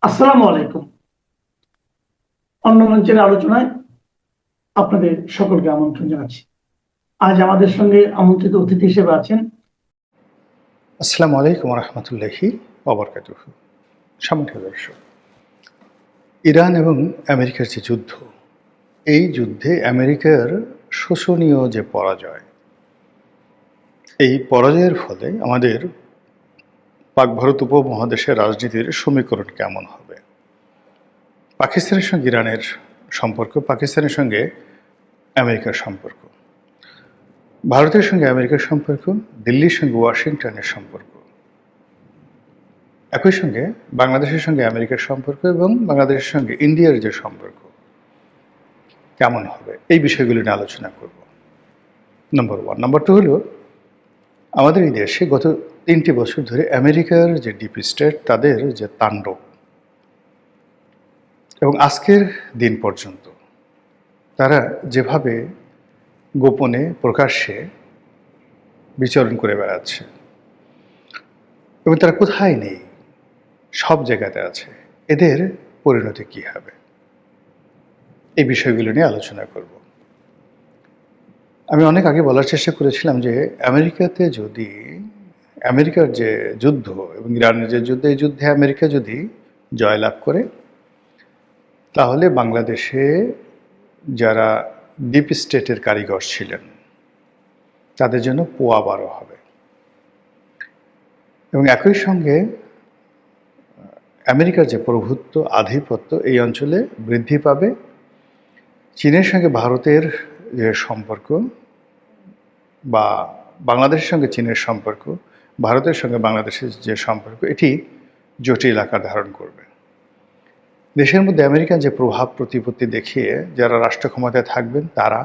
আসসালামু আলাইকুম। অন্য মঞ্চের আলোচনায় আপনাদের সকলকে আমন্ত্রণ জানাচ্ছি। আজ আমাদের সঙ্গে আমন্ত্রিত অতিথি হিসেবে আছেন আসসালামু আলাইকুম রহমতুল্লাহি ওবরকাতুহ। সম্মানিত দর্শক, ইরান এবং আমেরিকার যে যুদ্ধ, এই যুদ্ধে আমেরিকার শোচনীয় যে পরাজয়, এই পরাজয়ের ফলে আমাদের পাক ভারত উপমহাদেশের রাজনীতির সমীকরণ কেমন হবে? পাকিস্তানের সঙ্গে ইরানের সম্পর্ক, পাকিস্তানের সঙ্গে আমেরিকার সম্পর্ক, ভারতের সঙ্গে আমেরিকার সম্পর্ক, দিল্লির সঙ্গে ওয়াশিংটনের সম্পর্ক, একই সঙ্গে বাংলাদেশের সঙ্গে আমেরিকার সম্পর্ক এবং বাংলাদেশের সঙ্গে ইন্ডিয়ার যে সম্পর্ক কেমন হবে, এই বিষয়গুলি নিয়ে আলোচনা করব। নম্বর ওয়ান। নম্বর টু হলো, আমাদের এই দেশে গত 3টি বছর ধরে আমেরিকার যে ডিপ স্টেট, তাদের যে তাণ্ডব, এবং আজকের দিন পর্যন্ত তারা যেভাবে গোপনে প্রকাশ্যে বিচরণ করে বেড়াচ্ছে এবং তারা কোথায় নেই, সব জায়গাতে আছে, এদের পরিণতি কী হবে, এই বিষয়গুলো নিয়ে আলোচনা করব। আমি অনেক আগে বলার চেষ্টা করেছিলাম যে আমেরিকার যে যুদ্ধ এবং ইরানের যে যুদ্ধ, এই যুদ্ধে আমেরিকা যদি জয়লাভ করে, তাহলে বাংলাদেশে যারা ডিপ স্টেটের কারিগর ছিলেন তাদের জন্য পোয়া বারো হবে। এবং একই সঙ্গে আমেরিকার যে প্রভুত্ব, আধিপত্য এই অঞ্চলে বৃদ্ধি পাবে। চীনের সঙ্গে ভারতের যে সম্পর্ক, বা বাংলাদেশের সঙ্গে চীনের সম্পর্ক, ভারতের সঙ্গে বাংলাদেশের যে সম্পর্ক, এটি জটিল আকার ধারণ করবে। দেশের মধ্যে আমেরিকান যে প্রভাব প্রতিপত্তি দেখিয়ে যারা রাষ্ট্র ক্ষমতায় থাকবেন, তারা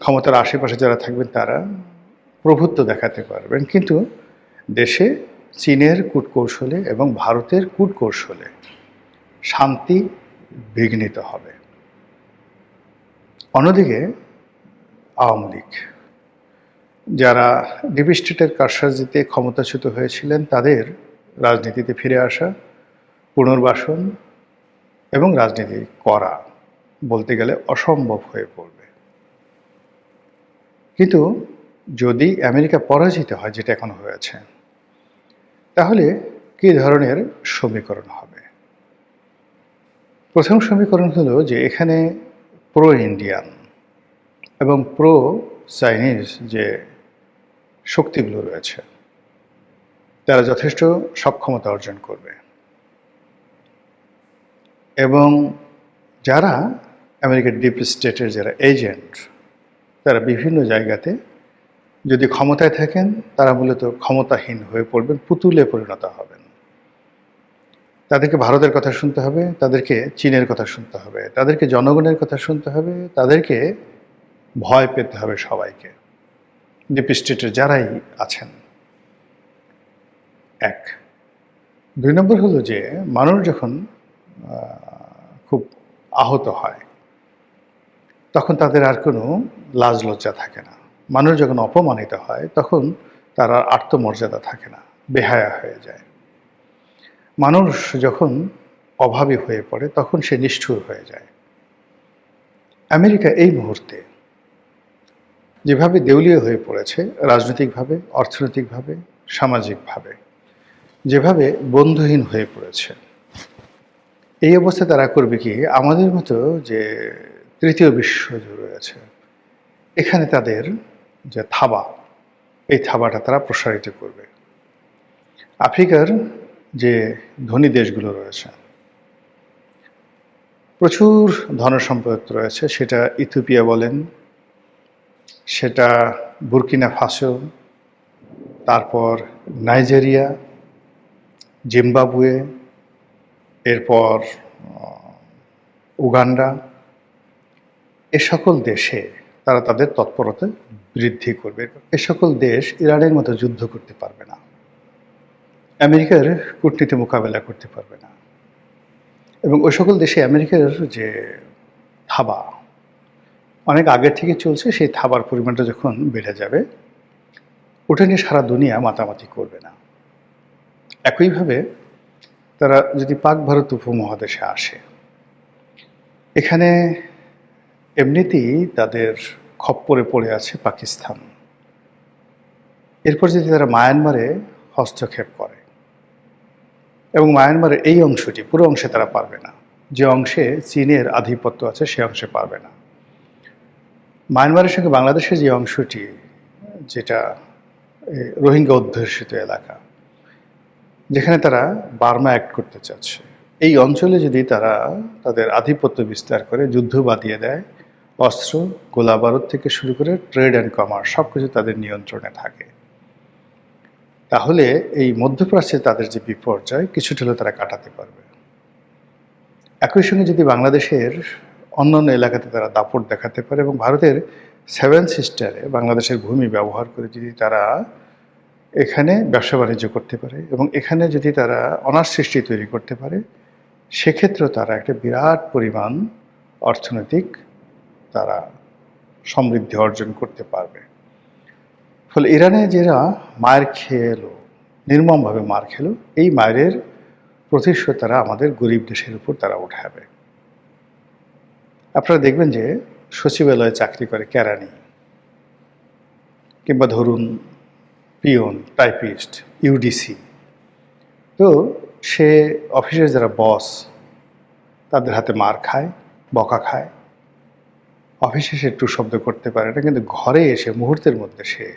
ক্ষমতার আশেপাশে যারা থাকবেন, তারা প্রভুত্ব দেখাতে পারবেন, কিন্তু দেশে চীনের কূটকৌশলে এবং ভারতের কূটকৌশলে শান্তি বিঘ্নিত হবে। অন্যদিকে আওয়ামী লীগ, যারা ডিপ স্টেটের কারসাজিতে ক্ষমতাচ্যুত হয়েছিলেন, তাদের রাজনীতিতে ফিরে আসা, পুনর্বাসন এবং রাজনীতি করা বলতে গেলে অসম্ভব হয়ে পড়বে। কিন্তু যদি আমেরিকা পরাজিত হয়, যেটা এখন হয়েছে, তাহলে কী ধরনের সমীকরণ হবে? প্রথম সমীকরণ হলো যে এখানে প্রো ইন্ডিয়ান এবং প্রো চাইনিজ যে শক্তিগুলো রয়েছে, তারা যথেষ্ট সক্ষমতা অর্জন করবে, এবং যারা আমেরিকার ডিপ স্টেটের যারা এজেন্ট, তারা বিভিন্ন জায়গাতে যদি ক্ষমতায় থাকেন, তারা মূলত ক্ষমতাহীন হয়ে পড়বেন, পুতুলে পরিণত হবেন। তাদেরকে ভারতের কথা শুনতে হবে, তাদেরকে চীনের কথা শুনতে হবে, তাদেরকে জনগণের কথা শুনতে হবে, তাদেরকে ভয় পেতে হবে সবাইকে, ডিপ স্টেটের যারাই আছেন। এক। 2 নম্বর হলো যে মানুষ যখন খুব আহত হয়, তখন তাদের আর কোনো লাজ লজ্জা থাকে না। মানুষ যখন অপমানিত হয়, তখন তার আর আত্মমর্যাদা থাকে না, বেহায়া হয়ে যায়। মানুষ যখন অভাবী হয়ে পড়ে, তখন সে নিষ্ঠুর হয়ে যায়। আমেরিকা এই মুহূর্তে যেভাবে দেউলিয়া হয়ে পড়েছে, রাজনৈতিকভাবে, অর্থনৈতিকভাবে, সামাজিকভাবে, যেভাবে বন্ধুহীন হয়ে পড়েছে, এই অবস্থায় তারা করবে কি? আমাদের মতো যে তৃতীয় বিশ্বযুদ্ধ রয়েছে, এখানে তাদের যে থাবা, এই থাবাটা তারা প্রসারিত করবে। আফ্রিকার যে ধনী দেশগুলো রয়েছে, প্রচুর ধনসম্পদ রয়েছে, সেটা ইথিওপিয়া বলেন, সেটা বুর্কিনা ফাসো, তারপর নাইজেরিয়া, জিম্বাবুয়ে, এরপর উগান্ডা, এ সকল দেশে তারা তাদের তৎপরতা বৃদ্ধি করবে। এ সকল দেশ ইরানের মতো যুদ্ধ করতে পারবে না, আমেরিকার কূটনীতি মোকাবেলা করতে পারবে না, এবং ওই সকল দেশে আমেরিকার যে থাবা অনেক আগের থেকে চলছে, সেই থাবার পরিমাণটা যখন বেড়ে যাবে, ওটা নিয়ে সারা দুনিয়া মাতামাতি করবে না। একইভাবে তারা যদি পাক ভারত উপমহাদেশে আসে, এখানে এমনিতেই তাদের খপ্পরে পড়ে আছে পাকিস্তান। এরপর যদি তারা মায়ানমারে হস্তক্ষেপ করে, এবং মায়ানমারের এই অংশটি, পুরো অংশে তারা পারবে না, যে অংশে চীনের আধিপত্য আছে সে অংশে পারবে না। মায়ানমারের সঙ্গে বাংলাদেশের যে অংশটি, যেটা রোহিঙ্গা অধ্যুষিত এলাকা, যেখানে তারা বার্মা অ্যাক্ট করতে চাচ্ছে, এই অঞ্চলে যদি তারা তাদের আধিপত্য বিস্তার করে, যুদ্ধ বাঁধিয়ে দেয়, অস্ত্র গোলা বারুদ থেকে শুরু করে ট্রেড অ্যান্ড কমার্স সব কিছু তাদের নিয়ন্ত্রণে থাকে, তাহলে এই মধ্যপ্রাচ্যে তাদের যে বিপর্যয় কিছুটা হলেও তারা কাটাতে পারবে। একই সঙ্গে যদি বাংলাদেশের অন্যান্য এলাকাতে তারা দাপট দেখাতে পারে এবং ভারতের 7 সিস্টারে বাংলাদেশের ভূমি ব্যবহার করে যদি তারা এখানে ব্যবসা বাণিজ্য করতে পারে এবং এখানে যদি তারা অনার সৃষ্টি তৈরি করতে পারে, সেক্ষেত্রেও তারা একটা বিরাট পরিমাণ অর্থনৈতিক তারা সমৃদ্ধি অর্জন করতে পারবে। ফলে ইরানে যারা মায়ের খেয়ে এলো, নির্মমভাবে মার খেলো, এই মায়ের প্রতিশোধ তারা আমাদের গরিব দেশের উপর তারা উঠাবে। আপনারা দেখবেন যে সচিবালয়ে চাকরি করে কেরানি, কিংবা ধরুন পিয়ন, টাইপিস্ট, ইউডিসি, তো সে অফিসের যারা বস তাদের হাতে মার খায়, বকা খায়, অফিসে সে একটু শব্দ করতে পারে না, কিন্তু ঘরে এসে মুহূর্তের মধ্যে সে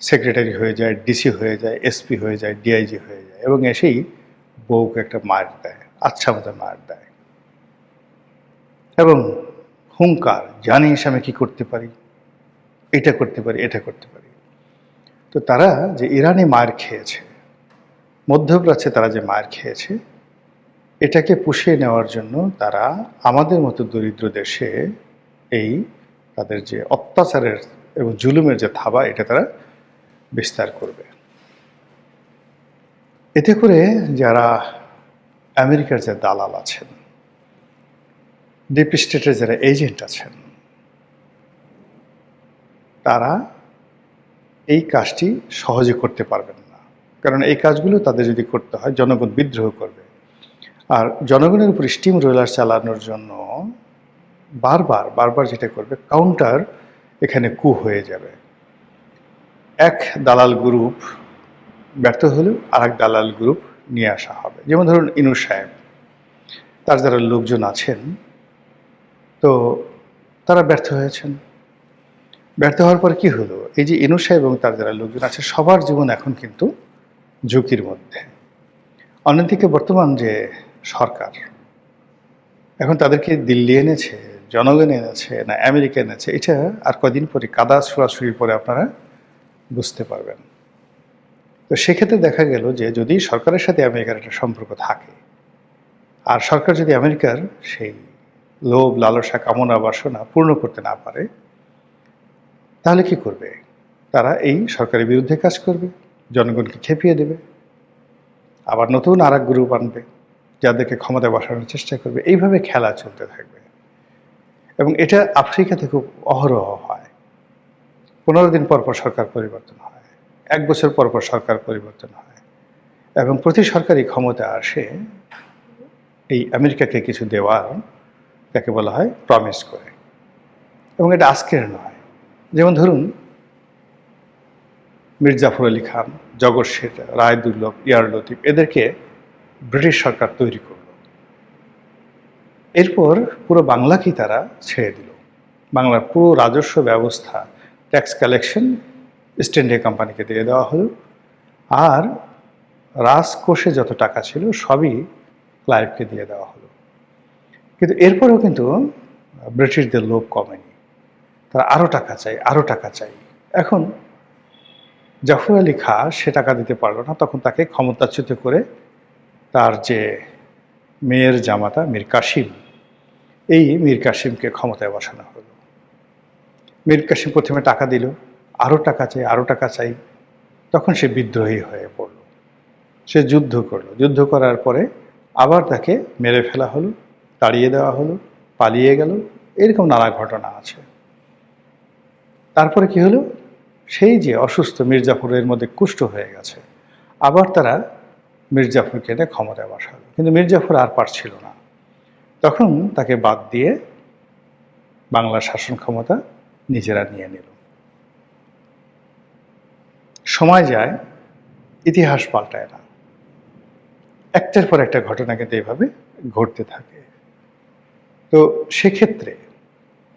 সেক্রেটারি হয়ে যায়, ডিসি হয়ে যায়, এসপি হয়ে যায়, ডিআইজি হয়ে যায়, এবং এসেই বউকে একটা মার দেয়, আচ্ছা মতো মার দেয়, এবং হুঙ্কার, জানিস আমি কি করতে পারি, এটা করতে পারি, এটা করতে পারি। তো তারা যে ইরানে মার খেয়েছে, মধ্যপ্রাচ্যে তারা যে মার খেয়েছে, এটাকে পুষিয়ে নেওয়ার জন্য তারা আমাদের মতো দরিদ্র দেশে এই তাদের যে অত্যাচারের এবং জুলুমের যে থাবা, এটা তারা বিস্তার করবে। এতে করে যারা আমেরিকার যে দালাল আছেন, ডিপ স্টেটের যারা এজেন্ট আছেন, তারা এই কাজটি সহজে করতে পারবেন না। কারণ এই কাজগুলো তাদের যদি করতে হয়, জনগণ বিদ্রোহ করবে, আর জনগণের উপর স্টিম রোলার চালানোর জন্য বারবার বারবার যেটা করবে, কাউন্টার এখানে কু হয়ে যাবে। এক দালাল গ্রুপ ব্যর্থ হলেও আর এক দালাল গ্রুপ নিয়ে আসা হবে। যেমন ধরুন ইনুস সাহেব, তার যারা লোকজন আছেন, তো তারা ব্যর্থ হয়েছেন। ব্যর্থ হওয়ার পর কি হলো, এই যে ইনুস সাহেব এবং তার যারা লোকজন আছে, সবার জীবন এখন কিন্তু ঝুঁকির মধ্যে। অন্যদিকে বর্তমান যে সরকার, এখন তাদেরকে দিল্লি এনেছে, জনগণ এনেছে না আমেরিকা এনেছে, এটা আর কদিন পরে কাদা ছোড়াছুড়ির পরে আপনারা বুঝতে পারবেন। তো সেক্ষেত্রে দেখা গেল যে যদি সরকারের সাথে আমেরিকার একটা সম্পর্ক থাকে, আর সরকার যদি আমেরিকার সেই লোভ, লালসা, কামনা, বাসনা পূর্ণ করতে না পারে, তাহলে কি করবে? তারা এই সরকারের বিরুদ্ধে কাজ করবে, জনগণকে খেপিয়ে দেবে, আবার নতুন আর এক গ্রুপ আনবে, যাদেরকে ক্ষমতায় বসানোর চেষ্টা করবে। এইভাবে খেলা চলতে থাকবে, এবং এটা আফ্রিকাতে খুব অহরহ হয়। 15 দিন পর পর সরকার পরিবর্তন হয়, 1 বছর পর পর সরকার পরিবর্তন হয়, এবং প্রতি সরকারই ক্ষমতা আসে এই আমেরিকাকে কিছু দেওয়ার, তাকে বলা হয় প্রমিস করে। এবং এটা আজকের নয়। যেমন ধরুন মীর জাফর আলী খান, জগৎ শেঠ, রায় দুর্লভ, ইয়ার লতিফ, এদেরকে ব্রিটিশ সরকার তৈরি করল। এরপর পুরো বাংলাকেই তারা ছেড়ে দিল। বাংলার পুরো রাজস্ব ব্যবস্থা, ট্যাক্স কালেকশন ইস্ট ইন্ডিয়া কোম্পানিকে দিয়ে দেওয়া হলো, আর রাজকোষে যত টাকা ছিল সবই ক্লাইভকে দিয়ে দেওয়া হলো। কিন্তু এরপরেও কিন্তু ব্রিটিশদের লোভ কমেনি, তারা আরও টাকা চাই, আরও টাকা চাই। এখন জাফর আলী খাঁ সে টাকা দিতে পারলো না, তখন তাকে ক্ষমতাচ্যুত করে তার যে মেয়ের জামাতা মীর কাসিম, এই মীর কাসিমকে ক্ষমতায় বসানো হলো। মীর কাসিম প্রথমে টাকা দিল, আরও টাকা চাই, আরও টাকা চাই, তখন সে বিদ্রোহী হয়ে পড়ল, সে যুদ্ধ করলো। যুদ্ধ করার পরে আবার তাকে মেরে ফেলা হলো, তাড়িয়ে দেওয়া হলো, পালিয়ে গেল, এরকম নানা ঘটনা আছে। তারপরে কি হলো, সেই যে অসুস্থ মীর জাফরের মধ্যে কুষ্ঠ হয়ে গেছে, আবার তারা মীর জাফরকে এনে ক্ষমতায় বসালো, কিন্তু মীর জাফর আর পারছিল না। তখন তাকে বাদ দিয়ে বাংলার শাসন ক্ষমতা নিজেরা নিয়ে নিল। সময় যায়, ইতিহাস পাল্টায় না, একটার পর একটা ঘটনা কিন্তু এইভাবে ঘটতে থাকে। তো সেক্ষেত্রে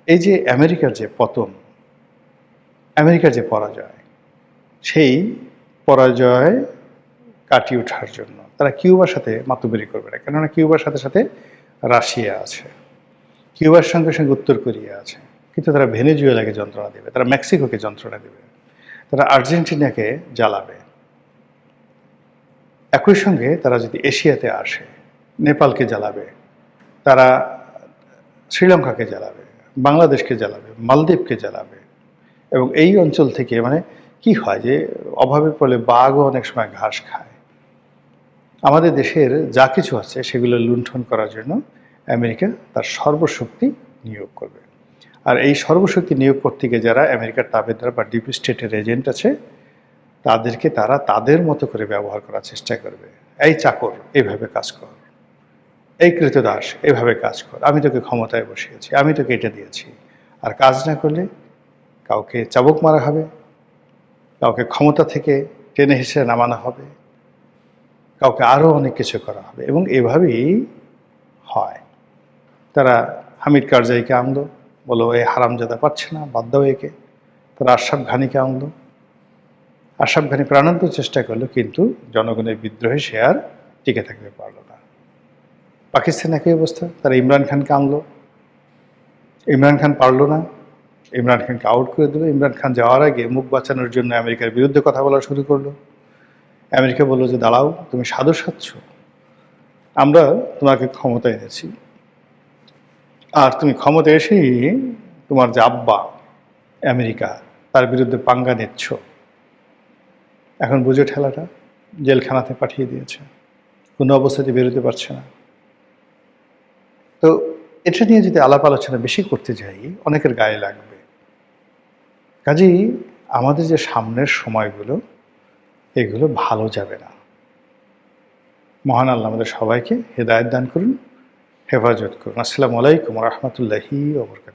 এই যে আমেরিকার যে পতন, আমেরিকার যে পরাজয়, সেই পরাজয় কাটিয়ে ওঠার জন্য তারা কিউবার সাথে মাতুব্বরি করবে না, কেননা কিউবার সাথে সাথে রাশিয়া আছে, কিউবার সঙ্গে সঙ্গে উত্তর কোরিয়া আছে, কিন্তু তারা ভেনেজুয়েলাকে যন্ত্রণা দেবে, তারা মেক্সিকোকে যন্ত্রণা দেবে, তারা আর্জেন্টিনাকে জ্বালাবে। একই সঙ্গে তারা যদি এশিয়াতে আসে, নেপালকে জ্বালাবে, তারা শ্রীলঙ্কাকে জ্বালাবে, বাংলাদেশকে জ্বালাবে, মালদ্বীপকে জ্বালাবে। এবং এই অঞ্চল থেকে মানে কি হয় যে অভাবের ফলে বাঘও অনেক সময় ঘাস খায়। আমাদের দেশের যা কিছু আছে সেগুলো লুণ্ঠন করার জন্য আমেরিকা তার সর্বশক্তি নিয়োগ করবে। আর এই সর্বশক্তি নিয়োগ করতে গিয়ে যারা আমেরিকার তাবেদার বা ডিপ স্টেটের এজেন্ট আছে, তাদেরকে তারা তাদের মতো করে ব্যবহার করার চেষ্টা করবে। এই চাকর এইভাবে কাজ কর, এই কৃতদাস এইভাবে কাজ কর, আমি তোকে ক্ষমতায় বসিয়েছি, আমি তোকে এটা দিয়েছি। আর কাজ না করলে কাউকে চাবুক মারা হবে, কাউকে ক্ষমতা থেকে টেনে হিসেবে নামানো হবে, কাউকে আরও অনেক কিছু করা হবে। এবং এভাবেই হয়। তারা হামিদ কারজাইকে আনলো, বলো এই হারামজাদা পাচ্ছে না, বাদ দাও একে। তারা আশরাফ ঘানিকে আনলো, আশরাফ ঘানি প্রাণান্ত চেষ্টা করলো, কিন্তু জনগণের বিদ্রোহে সে আর টিকে থাকতে পারলো না। পাকিস্তান একই অবস্থা, তারা ইমরান খানকে আনলো, ইমরান খান পারলো না, ইমরান খানকে আউট করে দিল। ইমরান খান যাওয়ার আগে মুখ বাঁচানোর জন্য আমেরিকার বিরুদ্ধে কথা বলা শুরু করলো। আমেরিকা বললো যে দাঁড়াও, তুমি সাধু সাচ্ছ, আমরা তোমাকে ক্ষমতা এনেছি, আর তুমি ক্ষমতা এসেই তোমার যে আব্বা আমেরিকা, তার বিরুদ্ধে পাঙ্গা নিচ্ছ। এখন বুঝে ঠেলাটা, জেলখানাতে পাঠিয়ে দিয়েছে, কোনো অবস্থাতে বেরোতে পারছে না। তো এটা নিয়ে যদি আলাপ আলোচনা বেশি করতে যাই, অনেকের গায়ে লাগবে। কাজেই আমাদের যে সামনের সময়গুলো, এগুলো ভালো যাবে না। মহান আল্লাহ আমাদের সবাইকে হেদায়েত দান করুন, হেফাজত করুন। আসসালামু আলাইকুম ওয়া রাহমাতুল্লাহি ওয়া বারাকাতুহু।